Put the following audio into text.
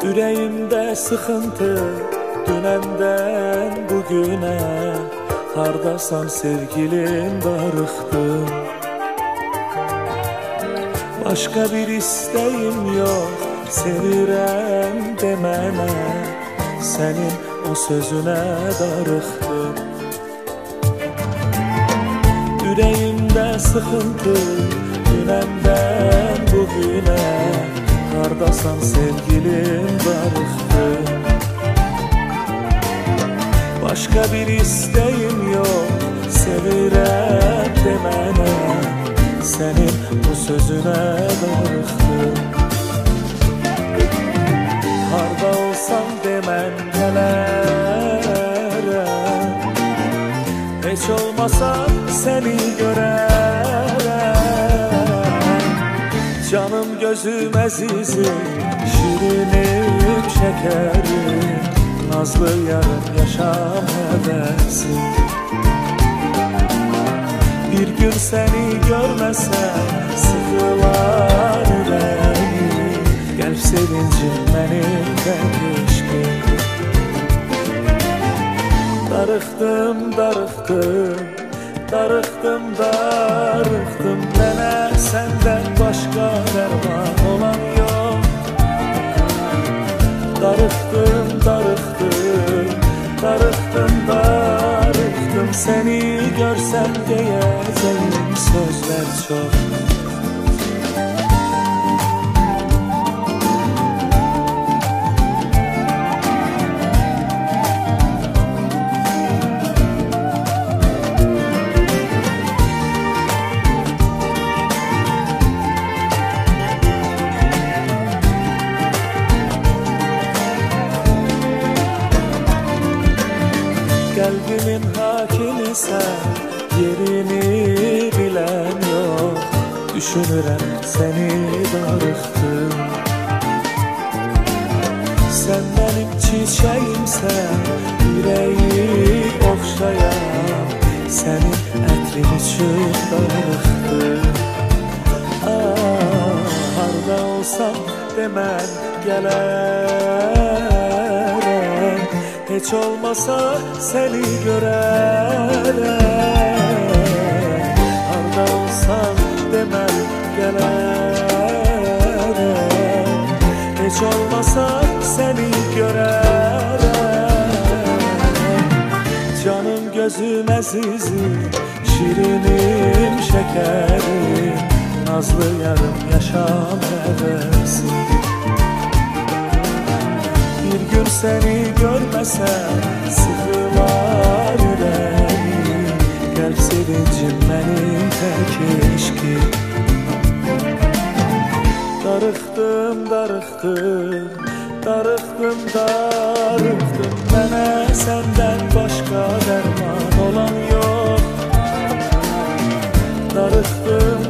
Ürəyimdə sıxıntı dünəndən bugünə. Hardasan sevgilim, darıxdım. Başqa bir istəyim yox, sevirəm demənə. Sənin o sözünə darıxdım. Ürəyimdə sıxıntı dünəndən bugünə. Hardasan sevgilim, darıxdım. Başqa bir istəyim yox, sevirəm demənə. Sənin bu sözünə darıxdım. Harda olsam demən gələrəm. Heç olmasa səni görərəm. Canım gözüm əzizim, şirinim şəkərim. Nazlı yarım yaşam həvəsim. Bir gün səni görməsəm sıxılar ürəyim. Qəlb sevincim mənim tək eşqim. Darıxdım, darıxdım, darıxdım, darıxdım. Mənə səndən başqa dərman olan yox. Darıxdım, darıxdım, darıxdım, darıxdım. Səni görsəm deyəcəyim sözlər çox. Qəlbimin hakimisən, yerini bilən yox. Düşünürəm səni, darıxdım. Sən mənim çiçəyimsən, ürəyi oxşayan. Sənin ətrin üçün darıxdım. Harda olsam demən gələrəm. Heç olmasa səni görərəm. Harda olsam demən gələrəm. Heç olmasa səni görərəm. Canım gözüm əzizim, şirinim şəkərim. Nazlı yarım yaşam həvəsim. Bir gün səni görməsəm sıxılar ürəyim. Qəlb sevincim mənim tək eşqim. Darıxdım, darıxdım, darıxdım, darıxdım. Mənə səndən başqa dərman olan yox. Darıxdım,